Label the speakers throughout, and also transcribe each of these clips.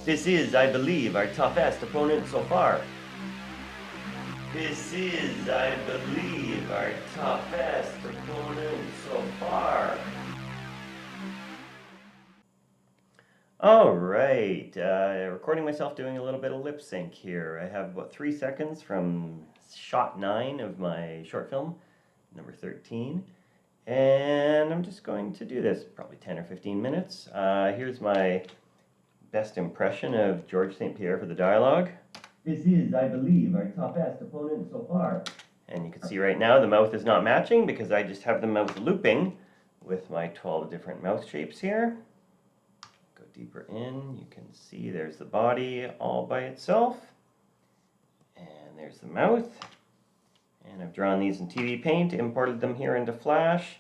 Speaker 1: This is, I believe, our toughest opponent so far. This is, I believe, our toughest opponent so far. All right, recording myself doing a little bit of lip sync here. I have about 3 seconds from shot 9 of my short film, number 13. And I'm just going to do this, probably 10 or 15 minutes. Here's my best impression of George St. Pierre for the dialogue. This is, I believe, our toughest opponent so far. And you can see right now the mouth is not matching because I just have the mouth looping with my 12 different mouth shapes here. Go deeper in, you can see there's the body all by itself. And there's the mouth. And I've drawn these in TV Paint, imported them here into Flash.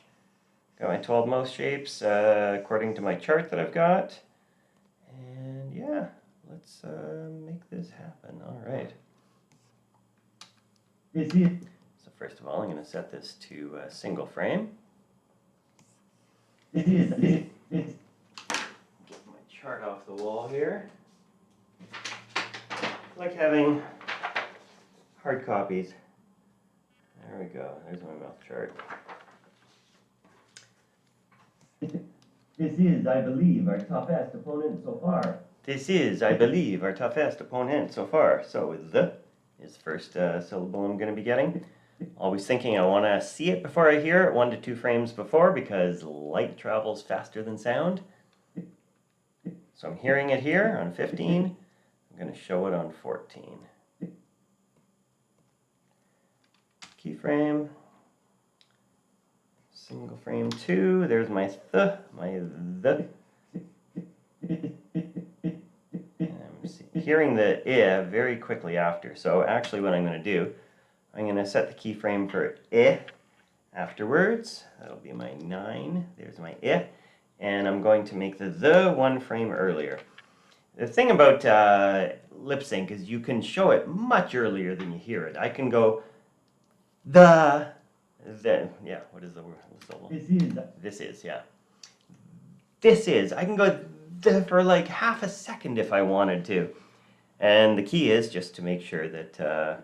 Speaker 1: Got my 12 mouth shapes according to my chart that I've got. And yeah, let's make this happen. All right. So first of all, I'm going to set this to single frame. Get my chart off the wall here. It's like having hard copies. There we go. There's my mouth chart. This is, I believe, our toughest opponent so far. This is, I believe, our toughest opponent so far. So the is the first syllable I'm going to be getting. Always thinking I want to see it before I hear it, 1 to 2 frames before, because light travels faster than sound. So I'm hearing it here on 15. I'm going to show it on 14. Keyframe. Single frame 2, there's my the. And I'm hearing the very quickly after. So actually what I'm going to do, I'm going to set the keyframe for afterwards. That'll be my 9. There's my and I'm going to make the 1 frame earlier. The thing about lip sync is you can show it much earlier than you hear it. I can go yeah, what is the word? This is, yeah. This is. I can go for like half a second if I wanted to. And the key is just to make sure that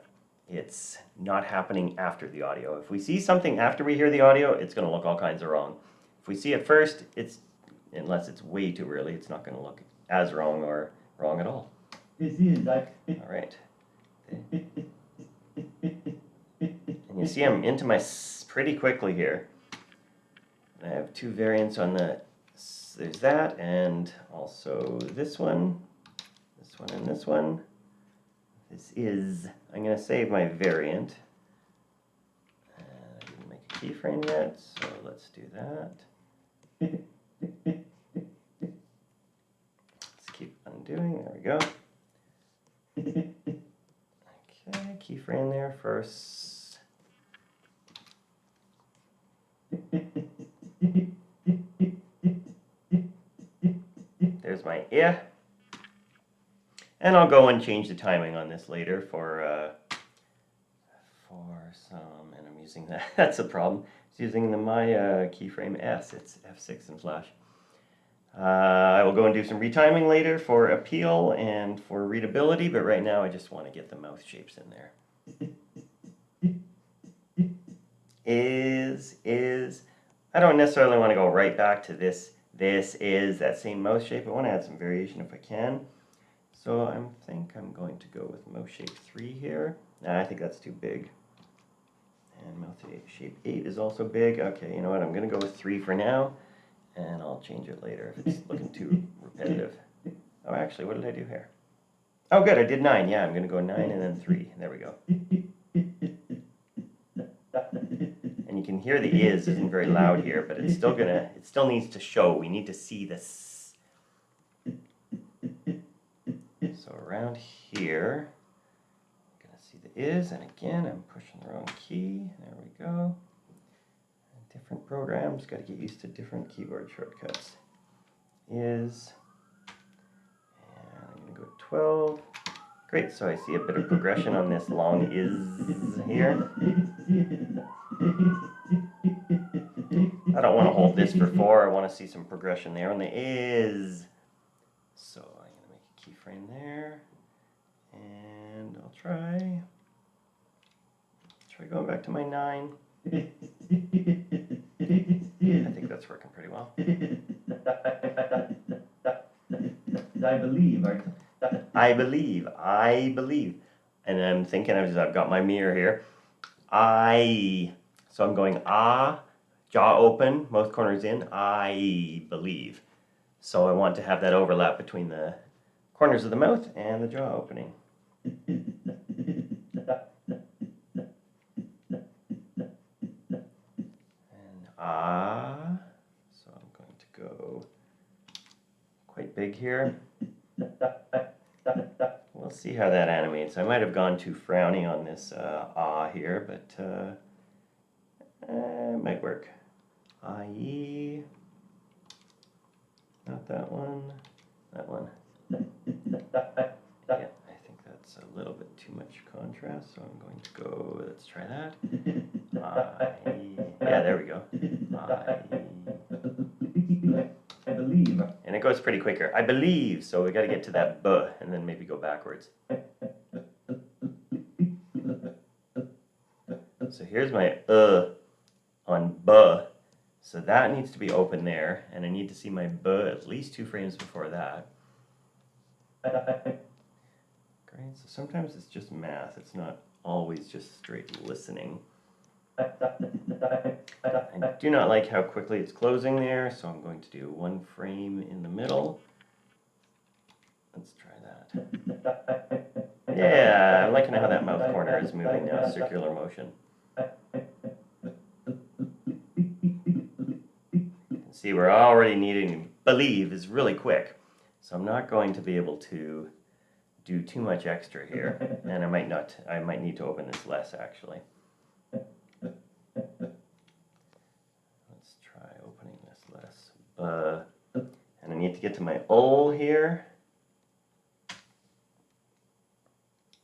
Speaker 1: it's not happening after the audio. If we see something after we hear the audio, it's going to look all kinds of wrong. If we see it first, unless it's way too early, it's not going to look as wrong or wrong at all. All right. And you see I'm into my pretty quickly here. I have 2 variants on there's that, and also this one, and this one. This is, I'm going to save my variant. I didn't make a keyframe yet, so let's do that. Let's keep undoing, there we go. Okay, keyframe there first. There's my and I'll go and change the timing on this later for some, and I'm using that. That's a problem. It's using my keyframe S. It's F6 in Flash. I will go and do some retiming later for appeal and for readability, but right now I just want to get the mouth shapes in there. I don't necessarily want to go right back to this is that same mouth shape. I want to add some variation if I can. So I think I'm going to go with mouth shape 3 here. Nah, I think that's too big. And mouth shape 8 is also big. Okay, you know what? I'm going to go with 3 for now, and I'll change it later if it's looking too repetitive. Oh, actually, what did I do here? Oh, good, I did 9. Yeah, I'm going to go 9 and then 3. There we go. And you can hear the isn't very loud here, but it's still it still needs to show. We need to see this. So around here, I'm going to see the and again, I'm pushing the wrong key. There we go. Different programs, got to get used to different keyboard shortcuts. And I'm going to go 12. Great, so I see a bit of progression on this long is here. I don't want to hold this for 4. I want to see some progression there on the is. So I'm going to make a keyframe there, and I'll try going back to my 9. I think that's working pretty well. I believe. And I'm thinking, I've got my mirror here. So I'm going jaw open, mouth corners in, I believe. So I want to have that overlap between the corners of the mouth and the jaw opening. So I'm going to go quite big here. We'll see how that animates. I might have gone too frowny on this here, but it might work. I-E, not that one, that one. Yeah, I think that's a little bit too much contrast, so I'm going to go, let's try that. Yeah, there we go. I believe. And it goes pretty quicker. I believe, so we got to get to that B and then maybe go backwards. So here's my on B. So that needs to be open there, and I need to see my B at least 2 frames before that. Great, so sometimes it's just math. It's not always just straight listening. I do not like how quickly it's closing there, so I'm going to do 1 frame in the middle. Let's try that. Yeah, I'm liking how that mouth corner is moving now, circular motion. See, we're already needing to believe is really quick, so I'm not going to be able to do too much extra here, and I might need to open this less actually. Let's try opening this less. And I need to get to my O here.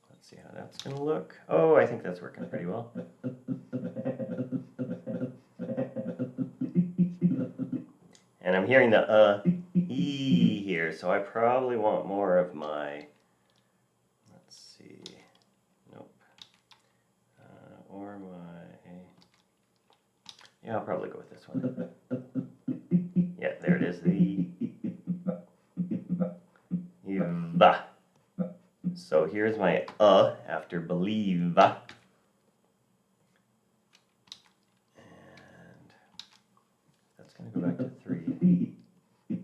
Speaker 1: Let's see how that's going to look. Oh, I think that's working pretty well. And I'm hearing the E here, so I probably want more of my, let's see, nope, or my, yeah, I'll probably go with this one. Yeah, there it is, the ba. So here's my after believe. Going to go back to 3. There's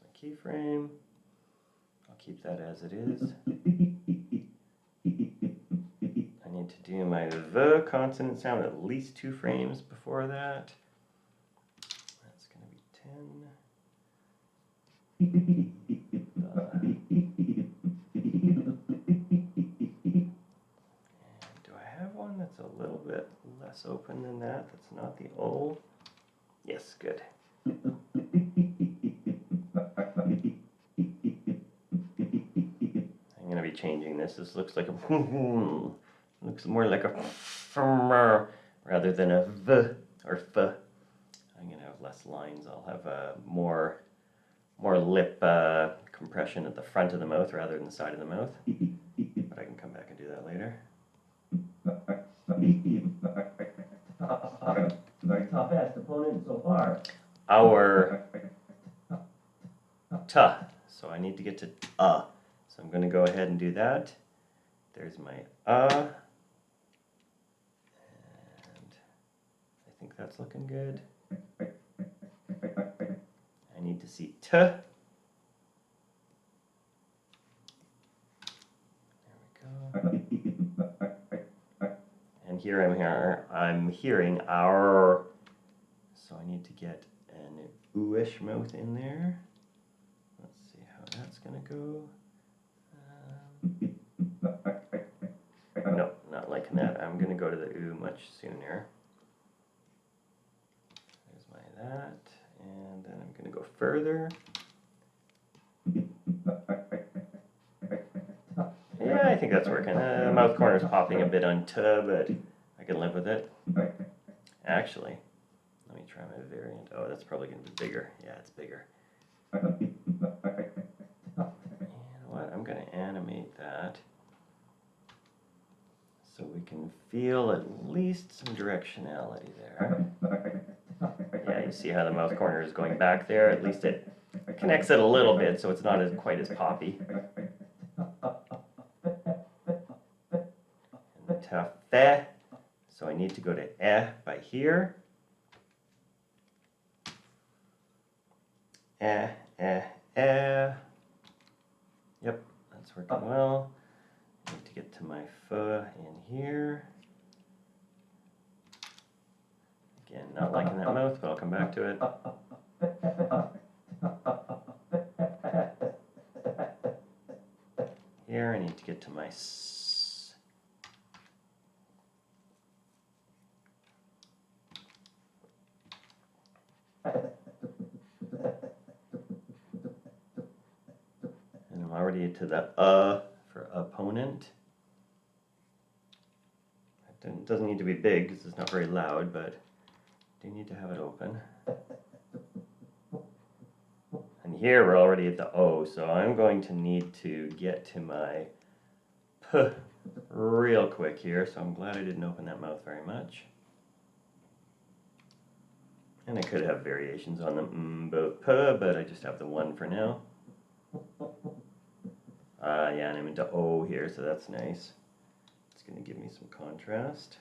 Speaker 1: my keyframe. I'll keep that as it is. I need to do my V consonant sound at least 2 frames before that. That's going to be 10. And do I have one that's a little bit less open than that? That's not the O. Yes, good. I'm going to be changing this. This looks like a looks more like a rather than a V or F. I'm going to have less lines. I'll have more lip compression at the front of the mouth rather than the side of the mouth. But I can come back and do that later. Our toughest opponent so far. Our T. So I need to get to So I'm going to go ahead and do that. There's my And I think that's looking good. I need to see T. There we go. And here I'm hearing our. So I need to get an ooish mouth in there. Let's see how that's going to go. No, not liking that. I'm going to go to the oo much sooner. There's my that. And then I'm going to go further. Yeah, I think that's working. The mouth corner is popping a bit on T, but I can live with it. Actually, let me try my variant. Oh, that's probably going to be bigger. Yeah, it's bigger. animate that so we can feel at least some directionality there. Yeah, you see how the mouth corner is going back there? At least it connects it a little bit so it's not as quite as poppy. And tough eh. So I need to go to eh by here. Eh, eh, eh. Yep, that's working well. I need to get to my pho in here. Again, not liking that mouth, but I'll come back to it. Here, I need to get to my s. And I'm already to the for opponent. It doesn't need to be big because it's not very loud, but I do need to have it open. And here we're already at the O, so I'm going to need to get to my P real quick here, so I'm glad I didn't open that mouth very much. And I could have variations on the both P, but I just have the one for now. Yeah, and I'm into O here, so that's nice. It's going to give me some contrast.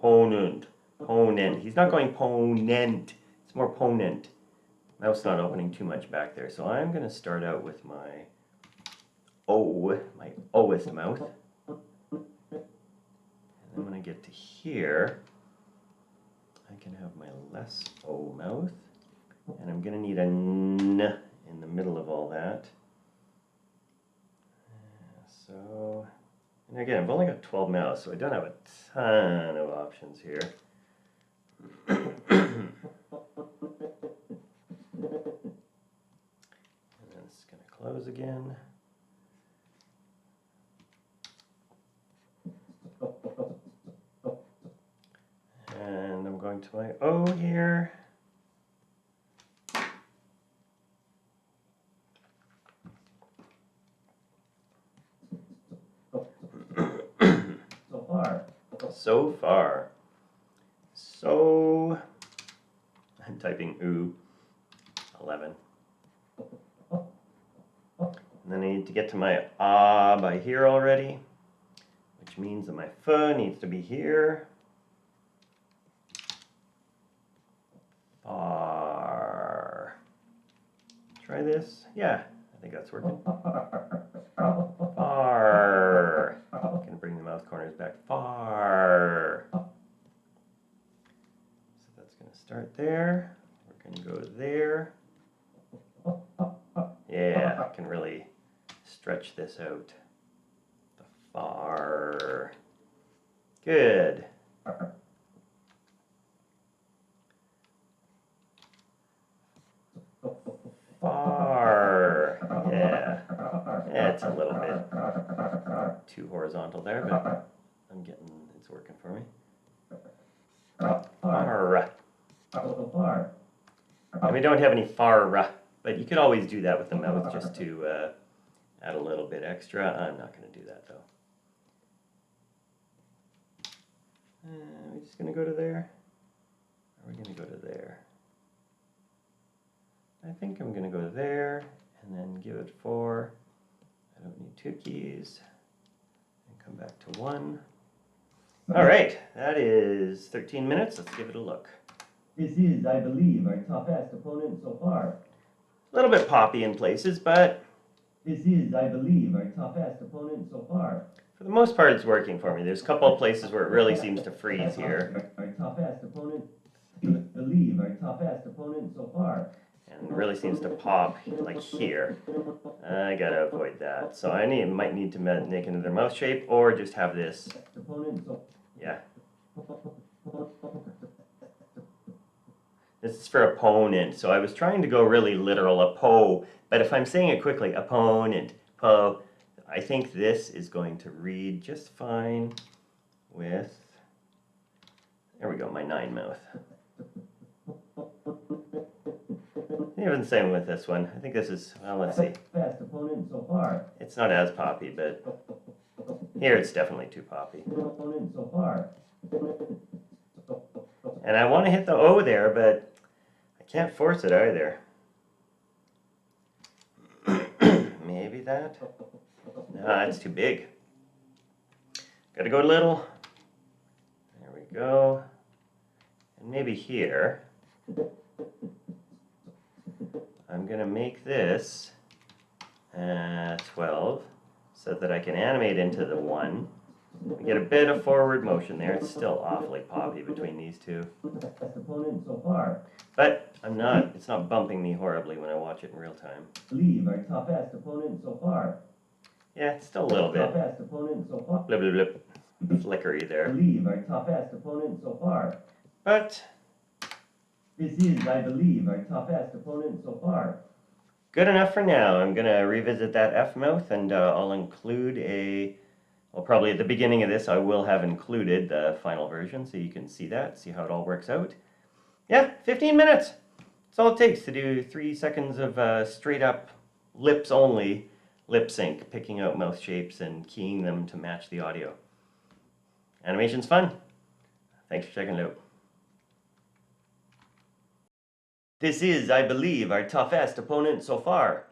Speaker 1: Ponent. Ponent. He's not going ponent. It's more ponent. Mouth's not opening too much back there. So I'm going to start out with my O, my O-est mouth. And then when I get to here, I can have my less O mouth. And I'm going to need a N in the middle of all that. So, and again, I've only got 12 mouths, so I don't have a ton of options here. And then it's going to close again. And I'm going to my O here. So far. So, I'm typing oo, 11. And then I need to get to my ah by here already, which means that my pho needs to be here. Far. Try this. Yeah, I think that's working. Far. I'm going to bring the mouth corners back. Far. So that's going to start there. We're going to go there. Yeah, I can really stretch this out. The far. Good. Far. Yeah. Yeah, it's a little bit too horizontal there, but I'm getting, it's working for me. Far. And we don't have any far, but you could always do that with the mouth just to add a little bit extra. I'm not going to do that though. Are we just going to go to there? Or are we going to go to there? I think I'm going to go there and then give it 4. I don't need 2 keys. And come back to 1. All right, that is 13 minutes. Let's give it a look.
Speaker 2: This is, I believe, our toughest opponent so far.
Speaker 1: A little bit poppy in places, but
Speaker 2: This is, I believe, our toughest opponent so far.
Speaker 1: for the most part, it's working for me. There's a couple of places where it really seems to freeze here.
Speaker 2: Our toughest opponent, I believe, our toughest opponent so far.
Speaker 1: And it really seems to pop like here. I gotta avoid that. So I might need to make another mouth shape or just have this. Yeah. This is for opponent. So I was trying to go really literal, oppo. But if I'm saying it quickly, opponent, po, I think this is going to read just fine with, there we go, my 9 mouth. Even the same with this one. I think this is, well, let's see.
Speaker 2: Fast opponent so far.
Speaker 1: It's not as poppy, but here it's definitely too poppy.
Speaker 2: Opponent so far.
Speaker 1: And I want to hit the O there, but I can't force it either. Maybe that? No, that's too big. Gotta go little. There we go. And maybe here. I'm gonna make this 12 so that I can animate into the 1. We get a bit of forward motion there. It's still awfully poppy between these two.
Speaker 2: Fast opponent so far.
Speaker 1: But it's not bumping me horribly when I watch it in real time.
Speaker 2: Leave our toughest opponent so far.
Speaker 1: Yeah, it's still a little bit
Speaker 2: Toughest opponent so far.
Speaker 1: blip, blip, blip, flickery there.
Speaker 2: Leave our toughest opponent so far.
Speaker 1: But
Speaker 2: This is, I believe, our toughest opponent so far.
Speaker 1: good enough for now. I'm gonna revisit that F mouth, and I'll include well, probably at the beginning of this I will have included the final version so you can see that, see how it all works out. Yeah, 15 minutes. That's all it takes to do 3 seconds of straight up lips only lip sync, picking out mouth shapes and keying them to match the audio. Animation's fun. Thanks for checking it out. This is, I believe, our toughest opponent so far.